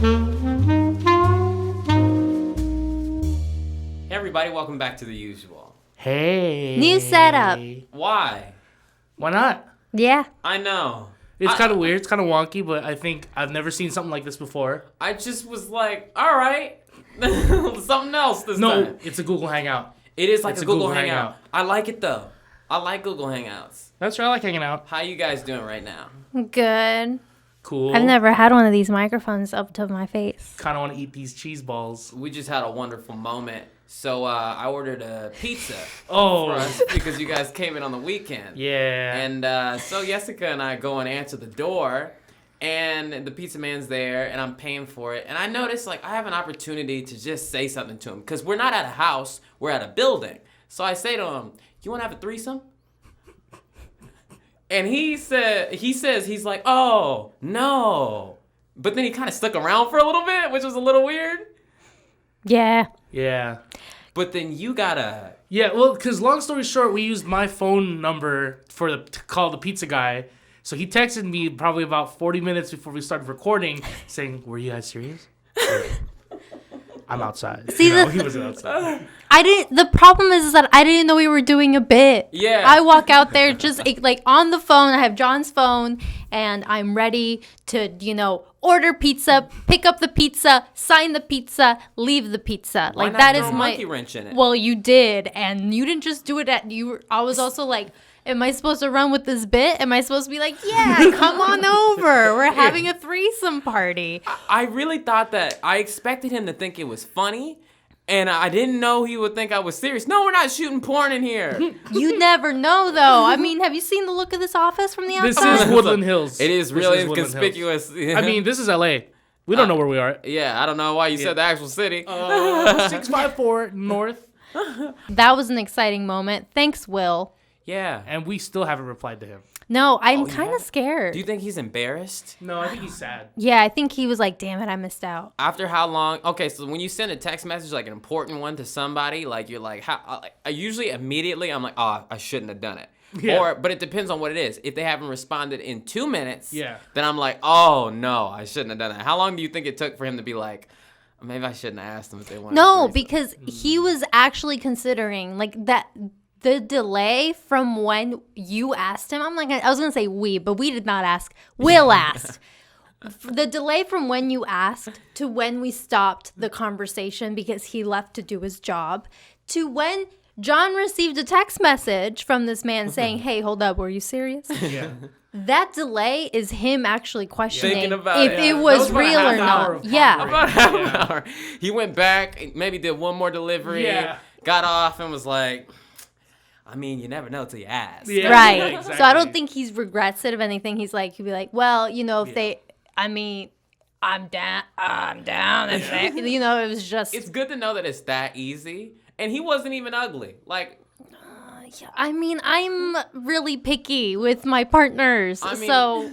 Hey everybody, welcome back to the usual. Hey. New setup. Why? Why not? Yeah. I know. It's kind of weird. It's kind of wonky, but I think I've never seen something like this before. I just was like, all right, something else this time. No, it's a Google Hangout. It is like a Google Hangout. I like it though. I like Google Hangouts. That's right. I like hanging out. How you guys doing right now? Good. Cool. I've never had one of these microphones up to my face. Kind of want to eat these cheese balls. We just had a wonderful moment. So I ordered a pizza Oh. for us because you guys came in on the weekend. Yeah. And so Jessica and I go and answer the door, and the pizza man's there, and I'm paying for it. And I noticed, like, I have an opportunity to just say something to him because we're not at a house, we're at a building. So I say to him, "You want to have a threesome?" And he's like, "Oh, no." But then he kind of stuck around for a little bit, which was a little weird. Yeah. Yeah. But then you gotta... Yeah, well, because long story short, we used my phone number to call the pizza guy. So he texted me probably about 40 minutes before we started recording saying, "Were you guys serious?" I'm outside. See, he wasn't outside. The problem is that I didn't know we were doing a bit. Yeah. I walk out there just like on the phone. I have John's phone and I'm ready to, order pizza, pick up the pizza, sign the pizza, leave the pizza. Why Like not that throw is a my monkey wrench in it? Well, you did, and you didn't just do it I was also like, am I supposed to run with this bit? Am I supposed to be like, yeah, come on over. We're having a threesome party. I really thought that I expected him to think it was funny, and I didn't know he would think I was serious. No, we're not shooting porn in here. You never know, though. I mean, have you seen the look of this office from the This outside? is Woodland Hills. It is This really is Woodland conspicuous. Hills. I mean, this is LA. We don't know where we are. Yeah, I don't know why you said the actual city. 654 North. That was an exciting moment. Thanks, Will. Yeah. And we still haven't replied to him. No, I'm you kind of haven't? scared. Do you think he's embarrassed? No, I think he's sad. Yeah, I think he was like, damn it, I missed out. After how long? Okay, so when you send a text message, like an important one to somebody, like you're like, I usually immediately I'm like, oh, I shouldn't have done it. Yeah. But it depends on what it is. If they haven't responded in 2 minutes, Yeah. then I'm like, oh no, I shouldn't have done that. How long do you think it took for him to be like, maybe I shouldn't have asked them if they wanted? No, because he was actually considering like that. The delay from when you asked him, I was going to say we, but we did not ask. Will asked. The delay from when you asked to when we stopped the conversation because he left to do his job to when John received a text message from this man saying, "Hey, hold up, were you serious?" Yeah. That delay is him actually questioning Thinking about if it. it was That was about a real half or hour not. of Yeah. pondering. About half an hour. He went back, maybe did one more delivery, Yeah. got off, and was like, I mean, you never know till you ask. Yeah. Right. Yeah, So I exactly. don't think he's regrets it. If anything, he'd be like, well, if they, I'm down. If they, it was just, It's good to know that it's that easy. And he wasn't even ugly. Like, I'm really picky with my partners. I mean- So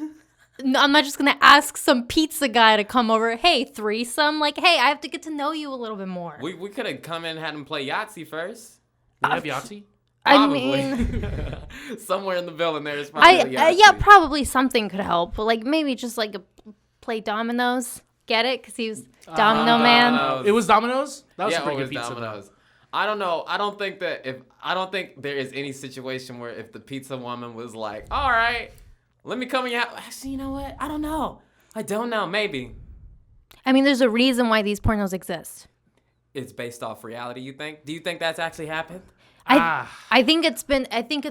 I'm not just going to ask some pizza guy to come over. Hey, threesome. Like, hey, I have to get to know you a little bit more. we could have come in and had him play Yahtzee first. Do you have Yahtzee? I Probably. mean, Somewhere in the building there's probably Yahtzee. yeah, probably something could help. But like maybe just like play dominoes. Get it? Because he was domino man. Dominoes. It was Domino's? That was Yeah, a pretty it good was pizza. Domino's. I don't know. I don't think there is any situation where if the pizza woman was like, all right, let me come in your house. Actually, you know what? I don't know. Maybe. I mean, there's a reason why these pornos exist. It's based off reality, you think? Do you think that's actually happened? I think it's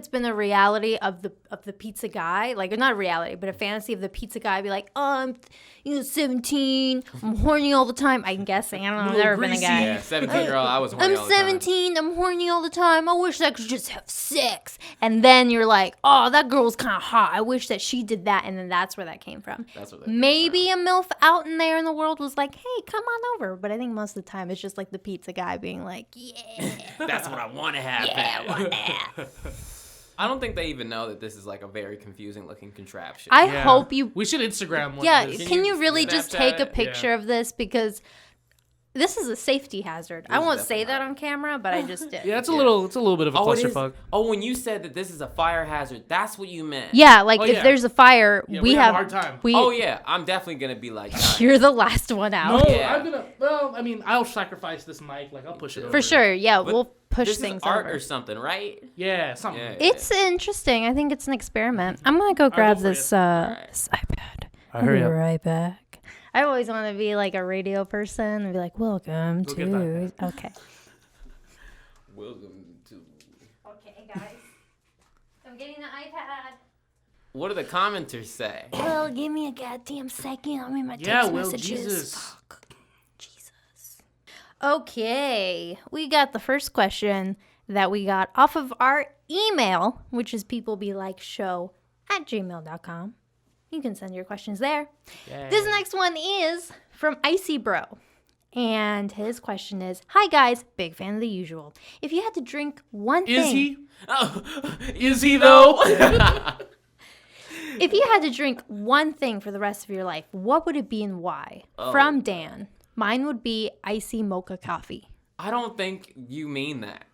been a reality of the pizza guy, like not a reality, but a fantasy of the pizza guy be like, oh, I'm 17, I'm horny all the time. I'm guessing. I don't know. I've never been a guy. Yeah, 17-year-old, I was horny I'm all the time. 17, I'm horny all the time. I wish I could just have sex. And then you're like, oh, that girl's kind of hot. I wish that she did that. And then that's where that came from. That's where that came Maybe a MILF out in there in the world was like, hey, come on over. But I think most of the time it's just like the pizza guy being like, yeah. That's what I want to happen. Yeah, what that? I don't think they even know that this is like a very confusing looking contraption. I Yeah. hope you. We should Instagram one. Yeah, of this. can you really just Snapchat take a it? picture of this? Because this is a safety hazard. I won't say that on camera, but I just did. Yeah, it's a little bit of a clusterfuck. Oh, when you said that this is a fire hazard, that's what you meant. Yeah, like if yeah. there's a fire, Yeah, we have a hard time. Oh yeah, I'm definitely gonna be like, You're the last one out. No, Yeah. I'm gonna. Well, I mean, I'll sacrifice this mic. Like I'll push it over. For sure. Yeah, But we'll push this things is art over. or something, right? Yeah, something. Yeah. It's interesting. I think it's an experiment. I'm gonna go grab go for this, Alright. this iPad. Alright, hurry I'll be up. right back. I always want to be like a radio person and be like, "Welcome Go get to." that Okay. Welcome to. Okay, guys. I'm getting the iPad. What do the commenters say? Well, give me a goddamn second. I'm in my Yeah, text Will, messages. Jesus. Fuck. Jesus. Okay, we got the first question that we got off of our email, which is peoplebelikeshow@gmail.com. You can send your questions there. This next one is from Icy Bro. And his question is, hi guys, big fan of the usual. If you had to drink one thing. Is he? Oh, Is he though? If you had to drink one thing for the rest of your life, what would it be and why? From Dan. Mine would be icy mocha coffee. I don't think you mean that.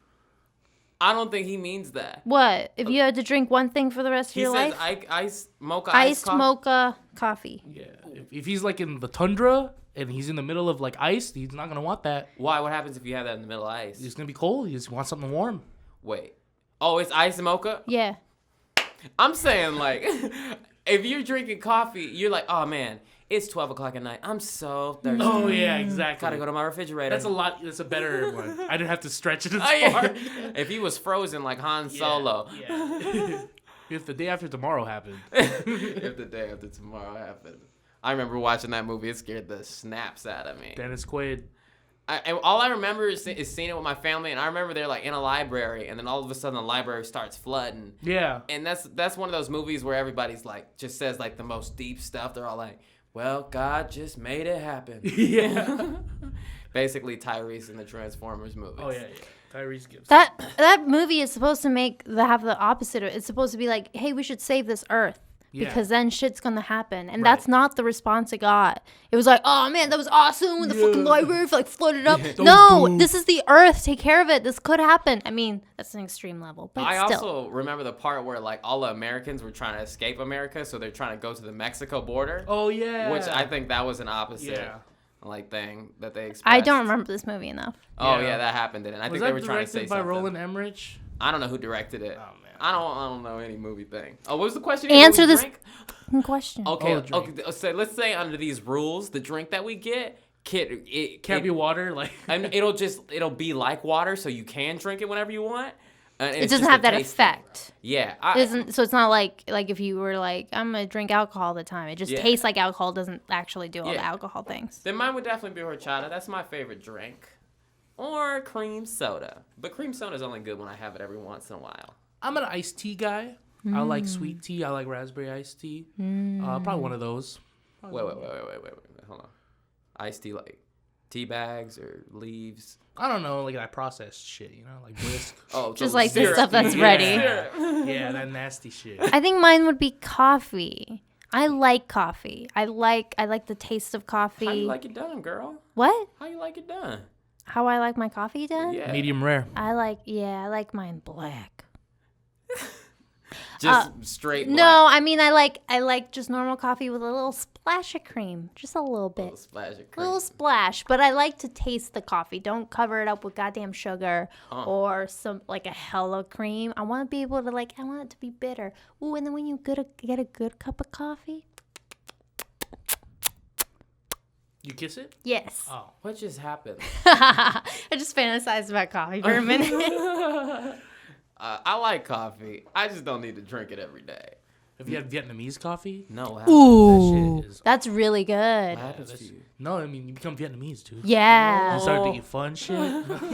I don't think he means that. What? If you had to drink one thing for the rest of He your says life? iced mocha. Iced coffee. mocha coffee. Yeah. If he's like in the tundra and he's in the middle of like ice, he's not gonna want that. Why? What happens if you have that in the middle of ice? He's gonna be cold. He just wants something warm. Wait. Oh, it's iced mocha? Yeah. I'm saying, like, if you're drinking coffee, you're like, oh, man, it's 12 o'clock at night. I'm so thirsty. Oh yeah, exactly. Gotta go to my refrigerator. That's a lot. That's a better one. I didn't have to stretch it as Oh, yeah. far. If he was frozen like Han Solo. Yeah. If the day after tomorrow happened. If the day after tomorrow happened. I remember watching that movie. It scared the snaps out of me. Dennis Quaid. And all I remember is seeing it with my family, and I remember they're like in a library, and then all of a sudden the library starts flooding. Yeah. And that's one of those movies where everybody's like just says like the most deep stuff. They're all like, "Well, God just made it happen." Yeah. Basically, Tyrese in the Transformers movies. Oh yeah. Tyrese Gibson. That movie is supposed to have the opposite of it. It's supposed to be like, hey, we should save this earth. Yeah. Because then shit's gonna happen, and Right. that's not the response it got. It was like, "Oh man, that was awesome when the fucking library like flooded up." Those No, dudes. this is the Earth. Take care of it. This could happen. I mean, that's an extreme level, but I still. also remember the part where like all the Americans were trying to escape America, so they're trying to go to the Mexico border. Oh yeah. Which I think that was an opposite Yeah. like thing that they expressed. I don't remember this movie enough. Oh Yeah. yeah, that happened. And I Was think that they were trying to say directed by something. Roland Emmerich? I don't know who directed it. Oh man. I don't know any movie thing. Oh, what was the question? Answer What we this drink? question. Okay, Oh, drink. okay. So let's say under these rules, the drink that we get, Can't be water. Like. and it'll be like water, so you can drink it whenever you want. And It it's doesn't just have a that taste thing. effect. Yeah, So it's not like if you were like, I'm gonna drink alcohol all the time. It just Yeah. tastes like alcohol. Doesn't actually do all the Yeah. alcohol things. Then mine would definitely be horchata. That's my favorite drink. Or cream soda. But cream soda is only good when I have it every once in a while. I'm an iced tea guy. I like sweet tea. I like raspberry iced tea. Probably one of those. Wait. Hold on. Iced tea, like tea bags or leaves. I don't know, like that processed shit, you know, like whisk. Oh, Just so like the syrup. stuff that's Yeah. ready. Yeah, that nasty shit. I think mine would be coffee. I like coffee. I like the taste of coffee. How you like it done, girl? What? How you like it done? How I like my coffee done? Yeah. Medium rare. I like mine black. Just straight black. No, I mean I like just normal coffee with a little splash of cream, just a little bit. Little splash of cream. Little splash, but I like to taste the coffee. Don't cover it up with goddamn sugar or some like a hella cream. I want to be able to I want it to be bitter. Ooh, and then when you get a good cup of coffee, You kiss it? yes. Oh. What just happened? I just fantasized about coffee for a minute. I like coffee. I just don't need to drink it every day. Have you had Vietnamese coffee? No. What happens? Ooh, That shit is- that's really good. What happens to That's- you? No, I mean you become Vietnamese, dude. Yeah, You start to eat fun shit.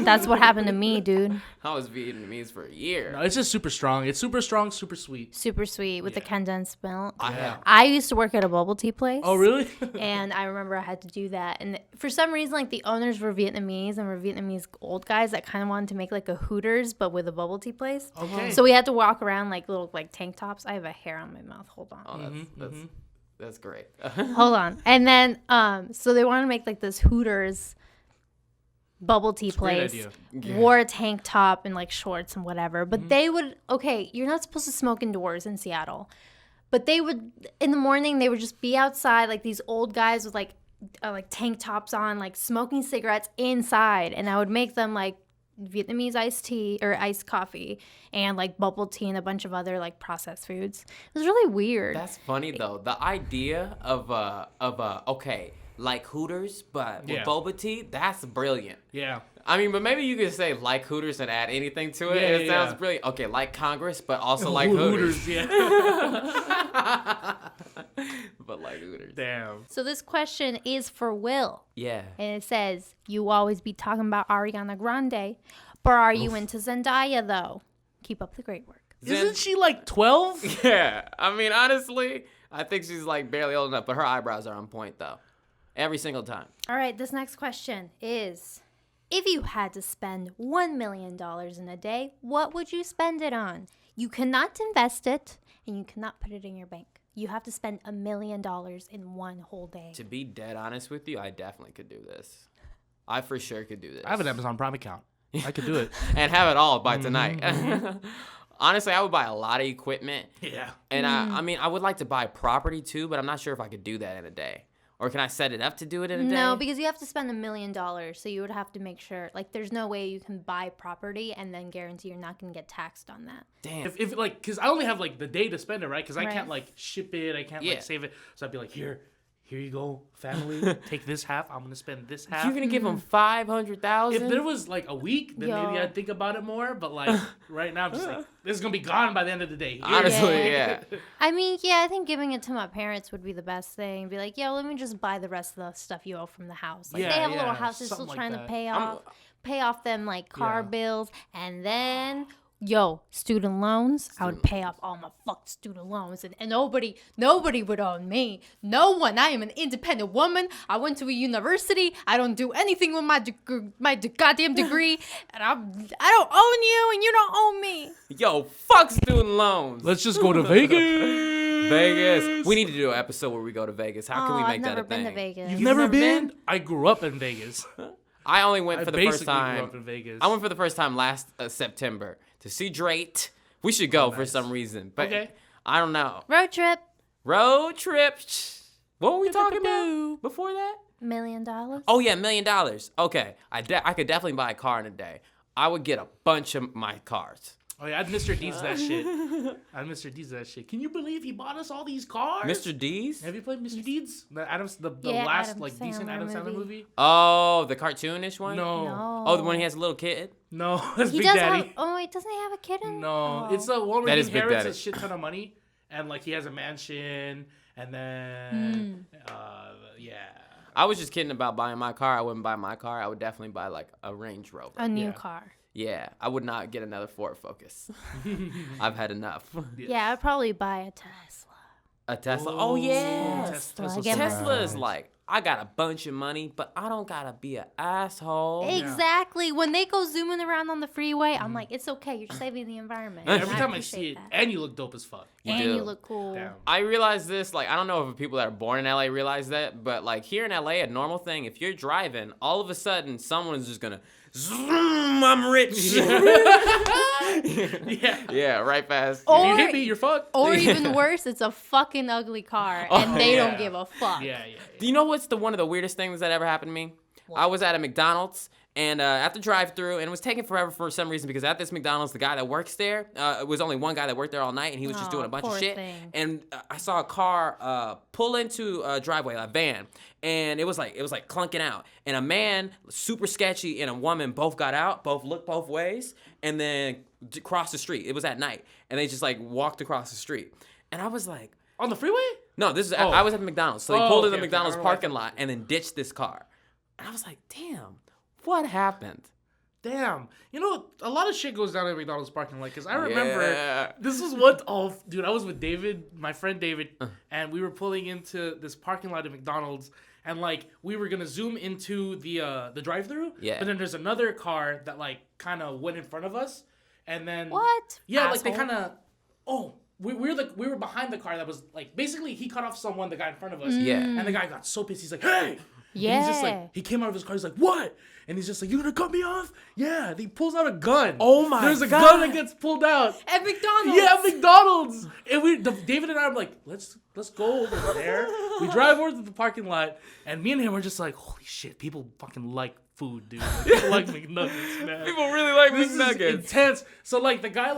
that's what happened to me, dude. I was Vietnamese for a year. No, it's just super strong. It's super strong, super sweet. Super sweet with the Yeah. condensed milk. Yeah. I used to work at a bubble tea place. Oh, really? And I remember I had to do that. And for some reason, the owners were Vietnamese and were Vietnamese old guys that kind of wanted to make a Hooters, but with a bubble tea place. Okay. So we had to walk around little tank tops. I have a hair on my mouth. Hold on. Oh, that's great. Hold on. And then, so they wanted to make this Hooters bubble tea a great place, idea. wore a tank top and like shorts and whatever. But they would, okay, you're not supposed to smoke indoors in Seattle. But they would, in the morning, they would just be outside, like these old guys with like tank tops on, like smoking cigarettes inside. And I would make them like Vietnamese iced tea or iced coffee and like bubble tea and a bunch of other like processed foods. It was really weird. That's funny though. The idea of okay, like Hooters but with boba tea, that's brilliant. Yeah. I mean, but maybe you could say like Hooters and add anything to it. Yeah, It yeah, sounds brilliant. Okay, like Congress, but also like Hooters. Yeah. But like Hooters. Damn. So this question is for Will. Yeah. And it says, you always be talking about Ariana Grande, but are you into Zendaya though? Keep up the great work. Isn't she like 12? Yeah. I mean, honestly, I think she's like barely old enough, but her eyebrows are on point though. Every single time. All right, this next question is, if you had to spend $1 million in a day, what would you spend it on? You cannot invest it, and you cannot put it in your bank. You have to spend $1 million in one whole day. To be dead honest with you, I definitely could do this. I for sure could do this. I have an Amazon Prime account. I could do it. And have it all by tonight. Honestly, I would buy a lot of equipment. Yeah. And I mean, I would like to buy property too, but I'm not sure if I could do that in a day. Or can I set it up to do it in a day? No, because you have to spend $1 million, so you would have to make sure, like, there's no way you can buy property and then guarantee you're not going to get taxed on that. Damn. If like, because I only have like the day to spend it, right? Because I Right. can't like ship it, I can't Yeah. like save it. So I'd be like, here you go, family. Take this half. I'm gonna spend this half. You're gonna give them $500,000? If there was like a week, then maybe Yo. I'd think about it more. But like right now, I'm just like, this is gonna be gone by the end of the day. Here you Honestly, Yeah. yeah. I mean, yeah, I think giving it to my parents would be the best thing. Be like, yo, let me just buy the rest of the stuff you owe from the house. Like, Yeah, they have a yeah, little house they're still something like trying to that. pay off them, like, car Yeah. bills. And then, yo, student loans. I would pay off all my fucked student loans. And nobody would own me. No one. I am an independent woman. I went to a university. I don't do anything with my goddamn degree. And I don't own you, and you don't own me. Yo, fuck student loans. Let's just go to Vegas. Vegas. We need to do an episode where we go to Vegas. How can we I've make that never a thing? been to Vegas. You've never never been? been? I grew up in Vegas. I only went I for the first basically grew time. up in Vegas. I went for the first time last September to see Drake. We should go for some reason, but Okay. I don't know. Road trip. Road trip. What were we talking about before that? $1 million. Oh yeah, $1 million. Okay, I could definitely buy a car in a day. I would get a bunch of my cars. Oh yeah, I'd Mr. D's that shit. I'd Mr. D's that shit. Can you believe he bought us all these cars? Mr. D's? Have you played Mr. Deeds? The Yeah, last Adam like decent Sandler Adam Sandler movie. movie? Oh, the cartoonish one? No. No. Oh, the one he has a little kid? No, that's He Big does Daddy. have. Oh wait, doesn't he have a kid in? No, Oh. it's the one where That he is Big inherits Daddy. a shit ton of money, and like he has a mansion, and then yeah. I was just kidding about buying my car. I wouldn't buy my car. I would definitely buy like a Range Rover. A new Yeah. car. Yeah, I would not get another Ford Focus. I've had enough. Yeah, I'd probably buy a Tesla. A Tesla. Oh yeah. Tesla. Tesla is like, I got a bunch of money, but I don't gotta be an asshole. Exactly. When they go zooming around on the freeway, I'm like, it's okay. You're saving the environment. Every And time I appreciate see it, that. and you look dope as fuck. You and do. you look cool. Damn. I realize this, like, I don't know if people that are born in LA realize that, but like here in LA, a normal thing, if you're driving, all of a sudden someone's just gonna zoom, I'm rich. Yeah. Yeah, right fast. Or- If you hit me, you're fucked. Or even worse, it's a fucking ugly car, and they yeah. don't give a fuck. Yeah. Do you know what's one of the weirdest things that ever happened to me? I was at a McDonald's and at the drive-thru, and it was taking forever for some reason because at this McDonald's, the guy that works there, it was only one guy that worked there all night, and he was just doing a bunch of poor shit. thing. And I saw a car pull into a driveway, a van, and it was like clunking out. And a man, super sketchy, and a woman both got out, both looked both ways, and then crossed the street. It was at night, and they just like walked across the street. And I was like, On the freeway? no, this is I was at the McDonald's. So he Oh, pulled in okay, the okay. McDonald's I remember parking lot and then ditched this car. And I was like, damn, what happened? Damn. You know, a lot of shit goes down in McDonald's parking lot. Because I remember, Yeah. this was what, dude, I was with David, my friend David, and we were pulling into this parking lot at McDonald's. And, like, we were going to zoom into the drive-thru. Yeah. But then there's another car that, like, kind of went in front of us. And then... What? Yeah, like, they Asshole. kind of... We were behind the car that was, like... Basically, he cut off the guy in front of us. Yeah. And the guy got so pissed. He's like, hey! And he's just Yeah. like, he came out of his car. He's like, what? And he's just like, you gonna cut me off? Yeah. And he pulls out a gun. Oh my There's a God. gun that gets pulled out. At McDonald's. Yeah, McDonald's. And David and I are like, let's go over there. We drive over to the parking lot, and me and him are just like, holy shit, people fucking like food, dude. People like McNuggets, man. People really like This is McNuggets. intense. So like the guy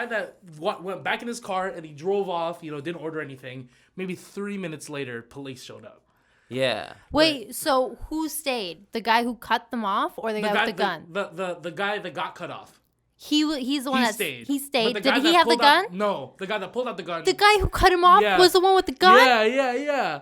that went back in his car and he drove off, didn't order anything. Maybe 3 minutes later, police showed up. Yeah. Wait, so who stayed? The guy who cut them off, or the guy with the gun? The guy that got cut off. He's the one that stayed. He stayed. But the guy Did he that have the pulled out- gun? No, the guy that pulled out the gun. The guy who cut him off Yeah. was the one with the gun. Yeah.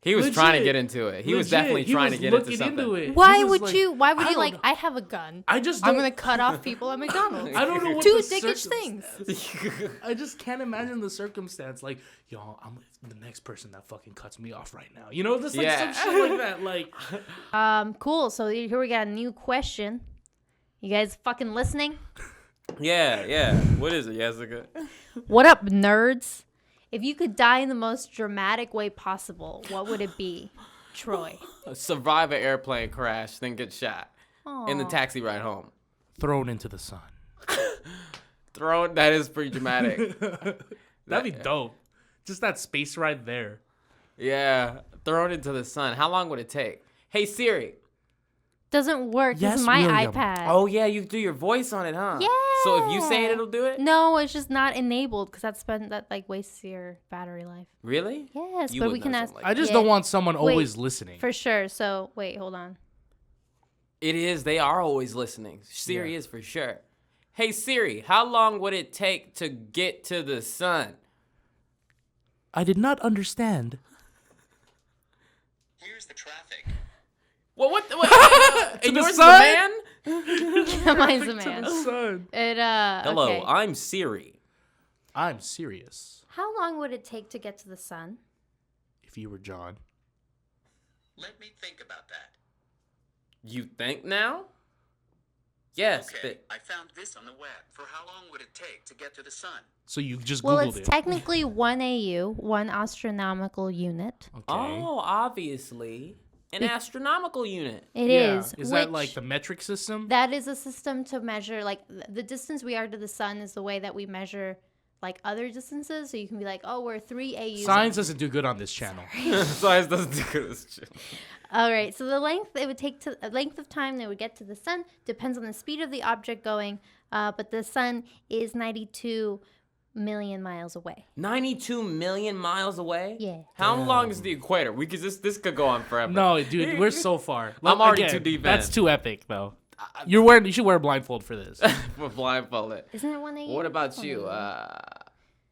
He was Legit. trying to get into it. He was definitely trying to get into something. it. Why He was would like, you? Why would I you don't like? know. I have a gun. I just I'm don't. gonna cut off people at McDonald's. I don't know what Two the dickish circum- things. I just can't imagine the circumstance. Like, yo, I'm the next person that fucking cuts me off right now. Just like Yeah. some shit like that. Like, Cool. So here we got a new question. You guys fucking listening? Yeah. What is it, Jessica? What up, nerds? If you could die in the most dramatic way possible, what would it be? Troy. Survive an airplane crash, then get shot in the taxi ride home. thrown into the sun. That is pretty dramatic. That'd be dope. Just that space ride there. Yeah, thrown into the sun. How long would it take? Hey Siri. Doesn't work. This Yes, is my William. iPad. Oh yeah, you do your voice on it, huh? Yeah. So if you say it, it'll do it. No, it's just not enabled because that like wastes your battery life. Really? Yes, You but would we know can ask something like I just Yeah. don't want someone Wait, always listening. for sure. So wait, hold on. It is. They are always listening. Siri Yeah. is for sure. Hey Siri, how long would it take to get to the sun? I did not understand. Here's the traffic. Well, what? And the yours is sun? a man? Mine's a man. Son. It Hello, Okay. I'm Siri. I'm serious. How long would it take to get to the sun? If you were John. Let me think about that. You think now? Yes. Okay, I found this on the web. For how long would it take to get to the sun? So you just Well, Googled it's it. technically 1 AU, 1 astronomical unit. Okay. Oh, obviously. An astronomical unit. It yeah. is. Is that which- like the metric system? That is a system to measure, like, the distance we are to the sun is the way that we measure, like, other distances. So you can be like, oh, we're 3 AUs. Science doesn't do good on this channel. Science doesn't do good as shit. All right. So the length of time they would get to the sun depends on the speed of the object going. But the sun is 92 million miles away. 92 million miles away? Yeah. How long is the equator? We could this could go on forever. No, dude, we're so far. I'm already Again, too deep That's in. too epic, though. You should wear a blindfold for this. We're blindfolded. Isn't it 1 AU? What about you?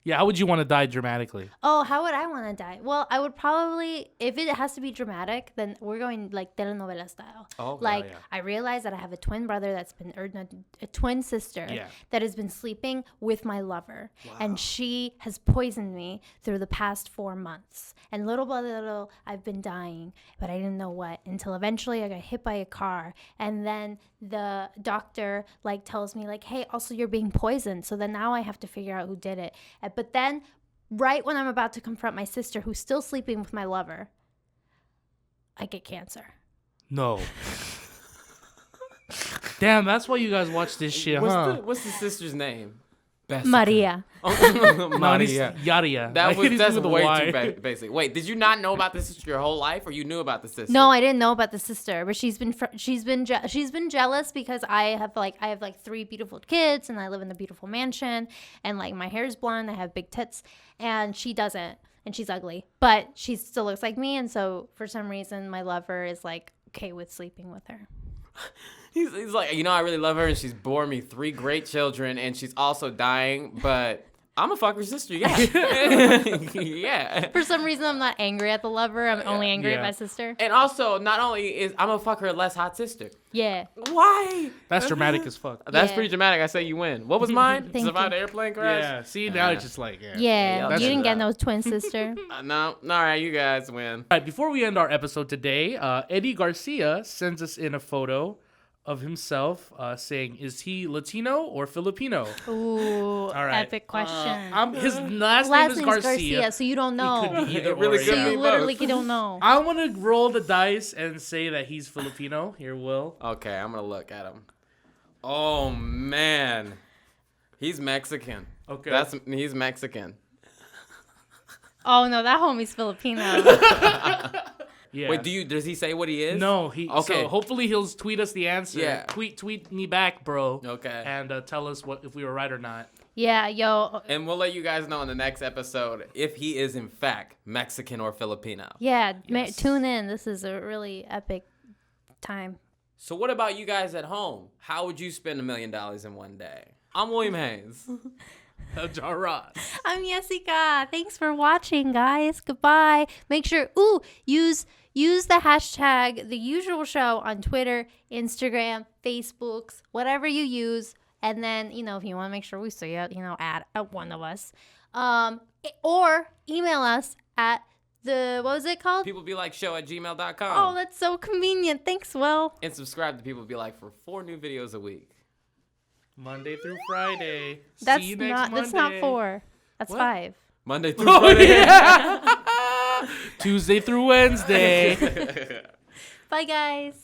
Yeah, how would you want to die dramatically? Oh, how would I want to die? Well, I would probably, if it has to be dramatic, then we're going like telenovela style. Oh, like, yeah. I realize that I have a twin brother a twin sister Yeah. that has been sleeping with my lover. And she has poisoned me through the past 4 months. And little by little, I've been dying, but I didn't know what until eventually I got hit by a car. And then the doctor like tells me like, hey, also you're being poisoned. So then now I have to figure out who did it. But then right when I'm about to confront my sister who's still sleeping with my lover, I get cancer. No. Damn, that's why you guys watch this shit, huh? What's the sister's name? Maria. Oh, Maria. Maria. Yada. That's with a way Y. too basic. Wait, did you not know about the sister your whole life, or you knew about the sister? No, I didn't know about the sister, but she's been jealous because I have 3 beautiful kids and I live in a beautiful mansion and like my hair's blonde, I have big tits, and she doesn't, and she's ugly, but she still looks like me, and so for some reason my lover is like okay with sleeping with her. He's like, I really love her, and she's born me 3 great children, and she's also dying, but I'm a fuck her sister, yeah. Yeah. For some reason I'm not angry at the lover, I'm only angry at Yeah. my sister. And also, not only is I'm gonna fuck her less hot sister. Yeah. Why? That's dramatic as fuck. That's Yeah. pretty dramatic. I say you win. What was mine? Thank Survive you. the airplane crash? Yeah, see, now it's just like, Yeah, Yeah, you didn't that's- get no twin sister. No. All right, you guys win. All right, before we end our episode today, Eddie Garcia sends us in a photo of himself, saying, "Is he Latino or Filipino?" Ooh, All right. epic question. His last name is name's Garcia. so you don't know. It could be either It really or, could So be you both. literally don't know. I want to roll the dice and say that he's Filipino. Here, Will. Okay, I'm gonna look at him. Oh man, he's Mexican. Okay. He's Mexican. Oh no, that homie's Filipino. Yeah. Wait, does he say what he is? No, Okay. So hopefully he'll tweet us the answer. Yeah. Tweet me back, bro. Okay. And tell us if we were right or not. Yeah, yo. And we'll let you guys know in the next episode if he is in fact Mexican or Filipino. Yeah, Yes. tune in. This is a really epic time. So what about you guys at home? How would you spend $1 million in one day? I'm William Haynes. Ross. I'm Jessica. Thanks for watching, guys. Goodbye. Make sure, use the hashtag The Usual Show on Twitter, Instagram, Facebooks, whatever you use. And then, if you want to make sure we see it, add one of us. Or email us at what was it called? PeopleBeLikeShow@gmail.com. Oh, that's so convenient. Thanks, Will. And subscribe to People Be Like for 4 new videos a week. Monday through Friday. That's See you next not. Monday. That's not 4. That's What? 5. Monday through Oh, Friday. yeah. Tuesday through Wednesday. Bye, guys.